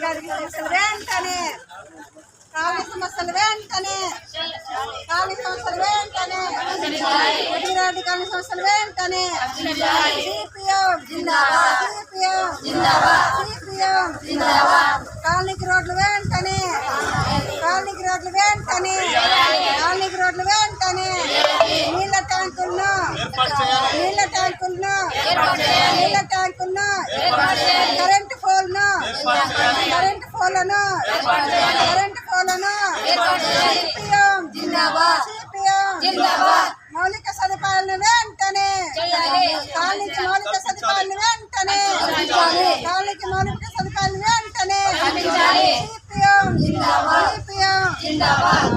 గారికి వెంటనే కాళీ సమస్యలు వెంటనే కాళీ సమస్యలు వెంటనే రెడ్డి కాళీ సమస్యలు వెంటనే సిపిఎం జిందాబాద్ సిపిఎం జిందాబాద్ సిపిఎం జిందాబాద్ కాలనీకి రోడ్లు వెంటనే కాలనీకి రోడ్లు వెంటనే కాలనీకి రోడ్లు వెంటనే నీళ్ళ ట్యాంకులను నీళ్ళ ట్యాంకులను నీళ్ళ ట్యాంకులను కరెంటు పోల్ను కరెంటు పోలను కరెంటు పోలను సిపిఎం జిందాబాద్ సిపిఎం జిందాబాద్ మౌలిక సదుపాయాలను వెంటనే కాలనీకి మౌలిక సదుపాయాలను వెంటనే కాలనీకి మౌలిక సదుపాయాలను వెంటనే సిపిఎం జిందాబాద్ సిపిఎం జిందాబాద్